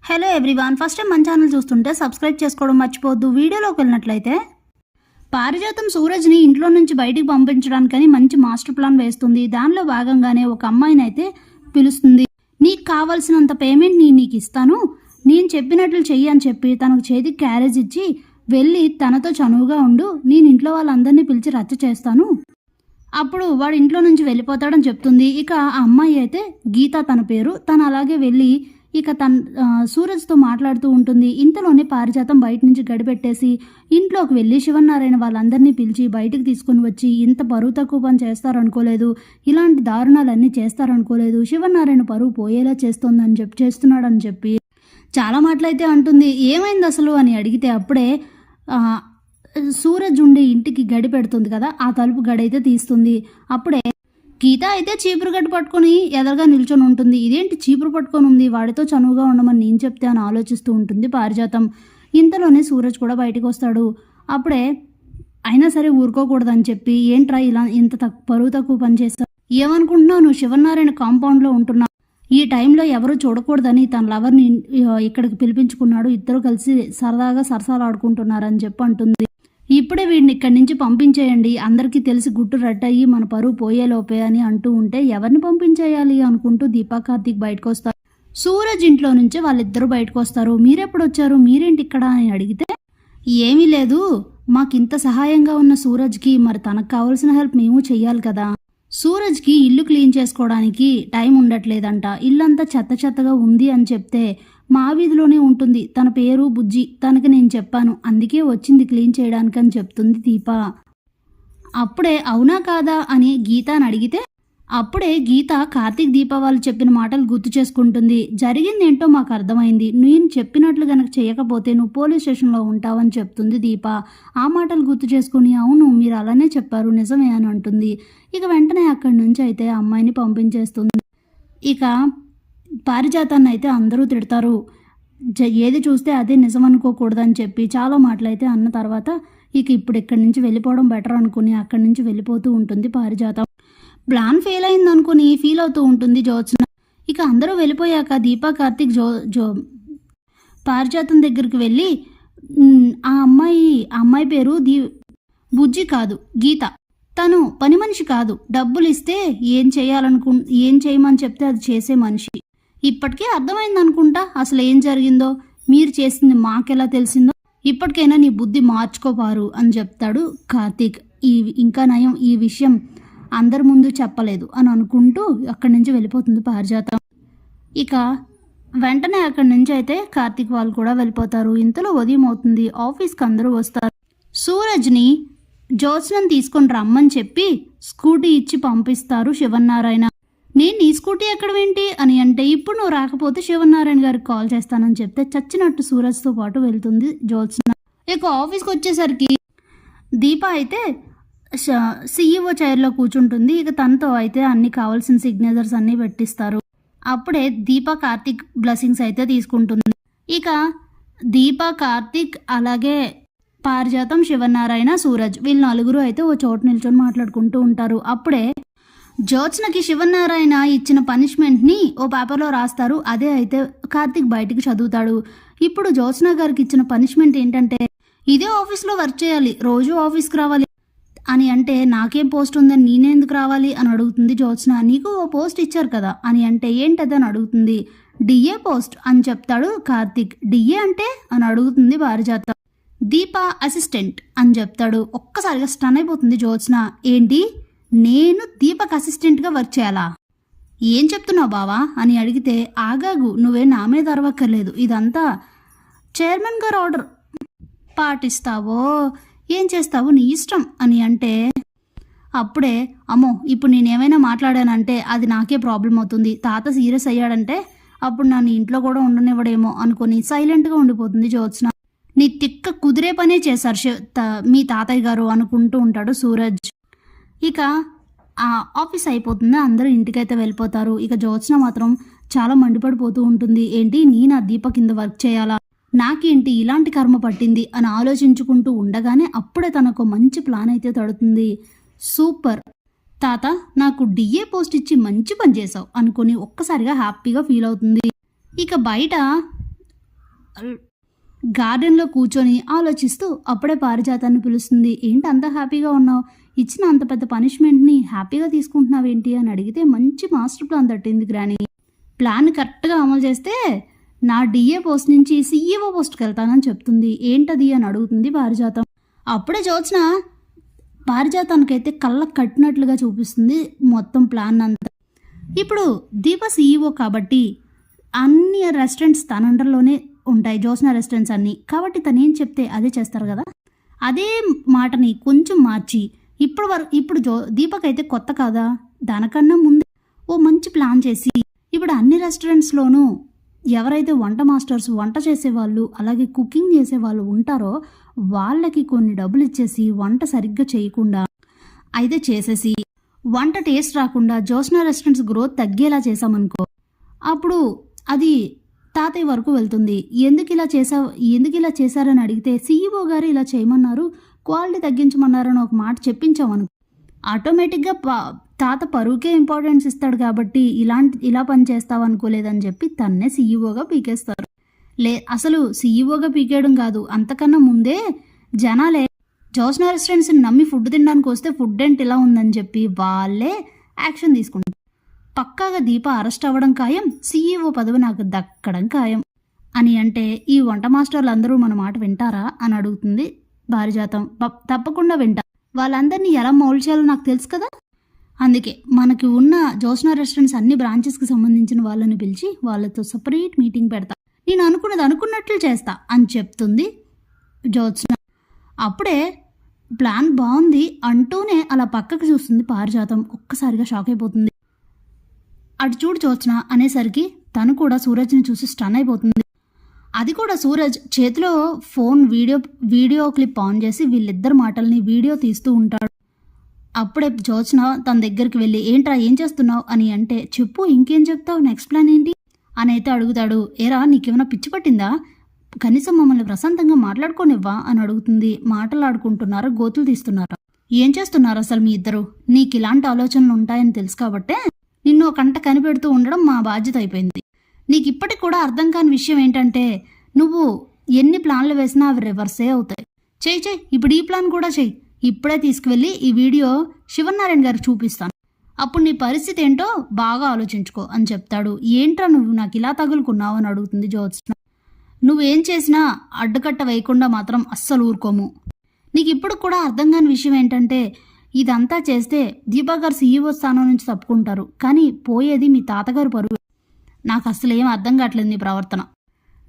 Hello everyone, first time మన channel చూస్తుంటే subscribe చేసుకోవడం మర్చిపోవద్దు. వీడియోలోకి వెళ్ళినట్లయితే పారిజాతం సూరజ్ని ఇంట్లో నుంచి బయటికి పంపించడానికని మంచి మాస్టర్ ప్లాన్ వేస్తుంది. దానిలో భాగంగానే ఒక అమ్మాయిని అయితే పిలుస్తుంది. నీకు కావాల్సినంత పేమెంట్ నీకు ఇస్తాను, నేను చెప్పినట్లు చెయ్యి అని చెప్పి తనకు చేతికి క్యారేజ్ ఇచ్చి వెళ్ళి తనతో చనువుగా ఉండు, నేను ఇంట్లో వాళ్ళందరినీ పిలిచి రచ్చ చేస్తాను, అప్పుడు వాడు ఇంట్లో నుంచి వెళ్ళిపోతాడని చెప్తుంది. ఇక ఆ అమ్మాయి అయితే గీత తన పేరు. తను అలాగే వెళ్ళి ఇక సూరజ్తో మాట్లాడుతూ ఉంటుంది. ఇంతలోనే పారిజాతం బయట నుంచి గడిపెట్టేసి ఇంట్లోకి వెళ్ళి శివనారాయణ వాళ్ళందరినీ పిలిచి బయటకు తీసుకుని వచ్చి ఇంత పరువు తక్కువ పని చేస్తారనుకోలేదు, ఇలాంటి దారుణాలన్నీ చేస్తారనుకోలేదు, శివనారాయణ పరువు పోయేలా చేస్తున్నాడని చెప్పి చాలా మాటలైతే అంటుంది. ఏమైంది అసలు అని అడిగితే అప్పుడే సూరజ్ ఉండే ఇంటికి గడి పెడుతుంది కదా, ఆ తలుపు గడైతే తీస్తుంది. అప్పుడే గీత అయితే చీపురు గడ్డి పట్టుకొని ఎదరగా నిల్చొని ఉంటుంది. ఇదేంటి చీపురు పట్టుకొని ఉంది, వాడితో చనువుగా ఉండమని నేను చెప్తే అని ఆలోచిస్తూ ఉంటుంది పారిజాతం. ఇంతలోనే సూరజ్ కూడా బయటకు వస్తాడు. అప్పుడే అయినా సరే ఊరుకోకూడదని చెప్పి ఏంట్రా ఇలా ఇంత పరువు తక్కువ పని చేస్తావు, ఏమనుకుంటున్నావు, నువ్వు శివనారాయణ కాంపౌండ్లో ఉంటున్నావు, ఈ టైంలో ఎవరు చూడకూడదని తన లవర్ని ఇక్కడికి పిలిపించుకున్నాడు, ఇద్దరు కలిసి సరదాగా సరసాలు ఆడుకుంటున్నారని చెప్పి అంటుంది. ఇప్పుడే వీడిని ఇక్కడి నుంచి పంపించేయండి, అందరికీ తెలిసి గుట్టు రట్టయ్యి మన పరువు పోయేలోపే అని అంటూ ఉంటే ఎవరిని పంపించేయాలి అనుకుంటూ దీపా కార్తీక్ బయటకు వస్తారు. సూరజ్ ఇంట్లో నుంచి వాళ్ళిద్దరూ బయటకు వస్తారు. మీరెప్పుడు వచ్చారు, మీరేంటి ఇక్కడ అని అడిగితే ఏమీ లేదు, మాకింత సహాయంగా ఉన్న సూరజ్కి మరి తనకు కావాల్సిన హెల్ప్ మేము చెయ్యాలి కదా, సూరజ్కి ఇల్లు క్లీన్ చేసుకోవడానికి టైం ఉండట్లేదంట, ఇల్లంతా చెత్తగా ఉంది అని చెప్తే మా వీధిలోనే ఉంటుంది, తన పేరు బుజ్జి, తనకి నేను చెప్పాను, అందుకే వచ్చింది క్లీన్ చేయడానికి అని చెప్తుంది దీప. అప్పుడే అవునా కాదా అని గీతని అడిగితే అప్పుడే గీత కార్తీక్ దీప వాళ్ళు చెప్పిన మాటలు గుర్తు చేసుకుంటుంది. జరిగిందేంటో మాకు అర్థమైంది, నేను చెప్పినట్లు గనక చేయకపోతే నువ్వు పోలీస్ స్టేషన్లో ఉంటావని చెప్తుంది దీప. ఆ మాటలు గుర్తు చేసుకుని అవును మీరు అలానే చెప్పారు, నిజమే అని అంటుంది. ఇక వెంటనే అక్కడి నుంచి అయితే అమ్మాయిని పంపించేస్తుంది. ఇక పారిజాతాన్ని అయితే అందరూ తిడతారు, ఏది చూస్తే అదే నిజం అనుకోకూడదని చెప్పి చాలా మాటలైతే అన్న తర్వాత ఇక ఇప్పుడు ఇక్కడి నుంచి వెళ్ళిపోవడం బెటర్ అనుకుని అక్కడి నుంచి వెళ్ళిపోతూ ఉంటుంది పారిజాతం. ప్లాన్ ఫెయిల్ అయింది అనుకుని ఫీల్ అవుతూ ఉంటుంది జ్యోత్స్న. ఇక అందరూ వెళ్ళిపోయాక దీపా కార్తీక్ పారిజాతం దగ్గరికి వెళ్ళి ఆ అమ్మాయి పేరు బుజ్జి కాదు గీత, తను పని మనిషి కాదు, డబ్బులు ఇస్తే ఏం చేయమని చెప్తే అది చేసే మనిషి, ఇప్పటికే అర్థమైంది అనుకుంటా అసలు ఏం జరిగిందో, మీరు చేసింది మాకెలా తెలిసిందో, ఇప్పటికైనా నీ బుద్ధి మార్చుకోపారు అని చెప్తాడు కార్తీక్. ఇంకా నయం ఈ విషయం అందరి ముందు చెప్పలేదు అని అనుకుంటూ అక్కడి నుంచి వెళ్ళిపోతుంది పారిజాతం. ఇక వెంటనే అక్కడి నుంచి అయితే కార్తీక్ వాళ్ళు కూడా వెళ్ళిపోతారు. ఇంతలో ఉదయం అవుతుంది, ఆఫీస్కి అందరూ వస్తారు. సూరజ్ని జ్యోత్స్నని తీసుకొని రమ్మని చెప్పి స్కూటీ ఇచ్చి పంపిస్తారు శివనారాయణ. నేను నీ స్కూటీ ఎక్కడవేంటి అని అంటే ఇప్పుడు నువ్వు రాకపోతే శివనారాయణ గారికి కాల్ చేస్తానని చెప్తే చచ్చినట్టు సూరజ్తో పాటు వెళ్తుంది జ్యోత్స్న. ఇక ఆఫీస్కి వచ్చేసరికి దీప అయితే CEO చైర్లో కూర్చుంటుంది. ఇక తనతో అయితే అన్ని కావాల్సిన సిగ్నేచర్స్ అన్నీ పెట్టిస్తారు. అప్పుడే దీప కార్తీక్ బ్లెస్సింగ్స్ అయితే తీసుకుంటుంది. ఇక దీప కార్తీక్ అలాగే పారిజాతం శివనారాయణ సూరజ్ వీళ్ళు నలుగురు అయితే ఓ చోటు నిల్చొని మాట్లాడుకుంటూ ఉంటారు. అప్పుడే జ్యోత్స్నకి శివనారాయణ ఇచ్చిన పనిష్మెంట్ని ఓ పేపర్లో రాస్తారు. అదే అయితే కార్తీక్ బయటికి చదువుతాడు. ఇప్పుడు జ్యోత్స్న గారికి ఇచ్చిన పనిష్మెంట్ ఏంటంటే ఇదే ఆఫీస్లో వర్క్ చేయాలి, రోజు ఆఫీస్కి రావాలి అని అంటే నాకేం పోస్ట్ ఉందని నేనేందుకు రావాలి అని అడుగుతుంది జ్యోత్స్న. నీకు ఓ పోస్ట్ ఇచ్చారు కదా అని అంటే ఏంటదని అడుగుతుంది. డిఏ పోస్ట్ అని చెప్తాడు కార్తీక్. డిఏ అంటే అని అడుగుతుంది పారిజాతం. దీప అసిస్టెంట్ అని చెప్తాడు. ఒక్కసారిగా స్టన్ అయిపోతుంది జ్యోత్స్న. ఏంటి, నేను దీపక్ అసిస్టెంట్గా వర్క్ చేయాలా, ఏం చెప్తున్నావు బావా అని అడిగితే ఆగాగు, నువ్వే నా మీద అరవక్కర్లేదు, ఇదంతా చైర్మన్ గారు ఆర్డర్, పాటిస్తావో ఏం చేస్తావు నీ ఇష్టం అని అంటే అప్పుడే అమ్మో ఇప్పుడు నేనేమైనా మాట్లాడానంటే అది నాకే ప్రాబ్లం అవుతుంది, తాత సీరియస్ అయ్యాడంటే అప్పుడు నన్ను ఇంట్లో కూడా ఉండనివ్వడేమో అనుకుని సైలెంట్గా ఉండిపోతుంది జ్యోత్స్న. నీ తిక్క కుదిరే పనే చేశారు మీ తాతయ్య గారు అనుకుంటూ ఉంటాడు సూరజ్. ఇక ఆ ఆఫీస్ అయిపోతుంది, అందరూ ఇంటికైతే వెళ్ళిపోతారు. ఇక జ్యోత్స్న మాత్రం చాలా మండిపడిపోతూ ఉంటుంది. ఏంటి నేను ఆ దీప కింద వర్క్ చేయాలా, నాకేంటి ఇలాంటి కర్మ పట్టింది అని ఆలోచించుకుంటూ ఉండగానే అప్పుడే తనకు మంచి ప్లాన్ అయితే తడుతుంది. సూపర్ తాత, నాకు డిఏ పోస్ట్ ఇచ్చి మంచి పని చేసావు అనుకుని ఒక్కసారిగా హ్యాపీగా ఫీల్ అవుతుంది. ఇక బయట గార్డెన్లో కూర్చొని ఆలోచిస్తూ అప్పుడే పారిజాతాన్ని పిలుస్తుంది. ఏంటి అంత హ్యాపీగా ఉన్నావు, ఇచ్చిన అంత పెద్ద పనిష్మెంట్ని హ్యాపీగా తీసుకుంటున్నావేంటి అని అడిగితే, మంచి మాస్టర్ ప్లాన్ తట్టింది గ్రాని. ప్లాన్ కరెక్ట్గా అమలు చేస్తే నా డిఏ పోస్ట్ నుంచి సీఈఓ పోస్ట్కి వెళ్తానని చెప్తుంది. ఏంటది అని అడుగుతుంది పారిజాతం. అప్పుడే జ్యోత్స్న పారిజాతానికైతే కళ్ళకు కట్టినట్లుగా చూపిస్తుంది మొత్తం ప్లాన్ అంతా. ఇప్పుడు దీప సీఈఓ కాబట్టి అన్ని రెస్టారెంట్స్ తన అండర్లోనే ఉంటాయి, జ్యోత్స్న రెస్టారెంట్స్ అన్నీ. కాబట్టి తను ఏం చెప్తే అదే చేస్తారు కదా. అదే మాటని కొంచెం మార్చి ఇప్పుడు దీపకైతే కొత్త కాదా, దానికన్నా ముందే ఓ మంచి ప్లాన్ చేసి ఇప్పుడు అన్ని రెస్టారెంట్స్లోనూ ఎవరైతే వంట మాస్టర్స్, వంట చేసేవాళ్ళు, అలాగే కుకింగ్ చేసేవాళ్ళు ఉంటారో వాళ్ళకి కొన్ని డబ్బులు ఇచ్చేసి వంట సరిగ్గా చేయకుండా అయితే చేసేసి వంట టేస్ట్ రాకుండా జ్యోత్స్న రెస్టారెంట్స్ గ్రోత్ తగ్గేలా చేసామనుకో, అప్పుడు అది తాతయ్య వరకు వెళ్తుంది. ఎందుకు ఇలా చేశారని అడిగితే సీఈఓ గారు ఇలా చేయమన్నారు, క్వాలిటీ తగ్గించమన్నారని ఒక మాట చెప్పించామనుకో, ఆటోమేటిక్గా తాత పరువుకే ఇంపార్టెన్స్ ఇస్తాడు కాబట్టి ఇలా పని చేస్తావు అనుకోలేదని చెప్పి తన్నే సీఈఓగా పీకేస్తారు. అసలు సీఈఓగా పీకేయడం కాదు, అంతకన్నా ముందే జనాలే జ్యోత్స్న రెస్టారెంట్స్ని నమ్మి ఫుడ్ తినడానికి వస్తే ఫుడ్ ఏంటి ఇలా ఉందని చెప్పి వాళ్ళే యాక్షన్ తీసుకుంటారు. పక్కాగా దీప అరెస్ట్ అవ్వడం ఖాయం, సీఈఓ పదవి నాకు దక్కడం ఖాయం అని అంటే ఈ వంట మాస్టర్లు అందరూ మన మాట వింటారా అని అడుగుతుంది పారిజాతం. తప్పకుండా వింటారు, వాళ్ళందరినీ ఎలా మౌల్డ్ చేయాలో నాకు తెలుసు కదా. అందుకే మనకి ఉన్న జ్యోత్స్న రెస్టారెంట్స్ అన్ని బ్రాంచెస్కి సంబంధించిన వాళ్ళని పిలిచి వాళ్ళతో సపరేట్ మీటింగ్ పెడతా, నేను అనుకున్నట్లు చేస్తా అని చెప్తుంది జ్యోత్స్న. అప్పుడే ప్లాన్ బాగుంది అంటూనే అలా పక్కకు చూస్తుంది పారిజాతం. ఒక్కసారిగా షాక్ అయిపోతుంది. అటు చూడు జ్యోత్స్న అనేసరికి తను కూడా సూరజ్ని చూసి స్టన్ అయిపోతుంది. అది కూడా సూరజ్ చేతిలో ఫోన్ వీడియో క్లిప్ ఆన్ చేసి వీళ్ళిద్దరు మాటల్ని వీడియో తీస్తూ ఉంటాడు. అప్పుడే జ్యోత్స్న తన దగ్గరికి వెళ్ళి ఏంట్రా ఏం చేస్తున్నావు అని అంటే, చెప్పు ఇంకేం చెప్తావు, నెక్స్ట్ ప్లాన్ ఏంటి అని అయితే అడుగుతాడు. ఏరా నీకేమైనా పిచ్చి పట్టిందా, కనీసం మమ్మల్ని ప్రశాంతంగా మాట్లాడుకోనివ్వా అని అడుగుతుంది. మాట్లాడుకుంటున్నారా, గోతులు తీస్తున్నారా, ఏం చేస్తున్నారు అసలు మీ ఇద్దరు? నీకు ఇలాంటి ఆలోచనలు ఉంటాయని తెలుసు కాబట్టే నిన్ను ఒక కంట కనిపెడుతూ ఉండడం మా బాధ్యత అయిపోయింది. నీకు ఇప్పటికి కూడా అర్థం కాని విషయం ఏంటంటే, నువ్వు ఎన్ని ప్లాన్లు వేసినా అవి రివర్సే అవుతాయి. చెయ్యి ఇప్పుడు ఈ ప్లాన్ కూడా చెయ్యి, ఇప్పుడే తీసుకువెళ్ళి ఈ వీడియో శివనారాయణ గారికి చూపిస్తాను, అప్పుడు నీ పరిస్థితి ఏంటో బాగా ఆలోచించుకో అని చెప్తాడు. ఏంట్రా నువ్వు నాకు ఇలా తగులుకున్నావు అని అడుగుతుంది జ్యోత్స్న. నువ్వేం చేసినా అడ్డుకట్ట వేయకుండా మాత్రం అస్సలు ఊరుకోము. నీకు ఇప్పుడు కూడా అర్థం కాని విషయం ఏంటంటే, ఇదంతా చేస్తే దీపా గారు సీఈఓ స్థానం నుంచి తప్పుకుంటారు, కానీ పోయేది మీ తాతగారు పరువు. నాకు అసలు ఏం అర్థం కావట్లేదు నీ ప్రవర్తన.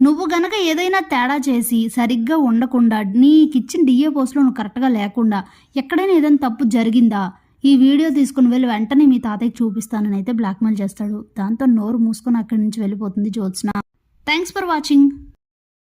నువ్వు గనక ఏదైనా తేడా చేసి సరిగ్గా ఉండకుండా నీకిచ్చిన డిఏ పోస్ట్లో నువ్వు కరెక్ట్గా లేకుండా ఎక్కడైనా ఏదైనా తప్పు జరిగిందా, ఈ వీడియో తీసుకుని వెళ్ళి వెంటనే మీ తాతయ్యకి చూపిస్తానని అయితే బ్లాక్మెయిల్ చేస్తాడు. దాంతో నోరు మూసుకొని అక్కడి నుంచి వెళ్ళిపోతుంది జ్యోత్స్న. Thanks for watching.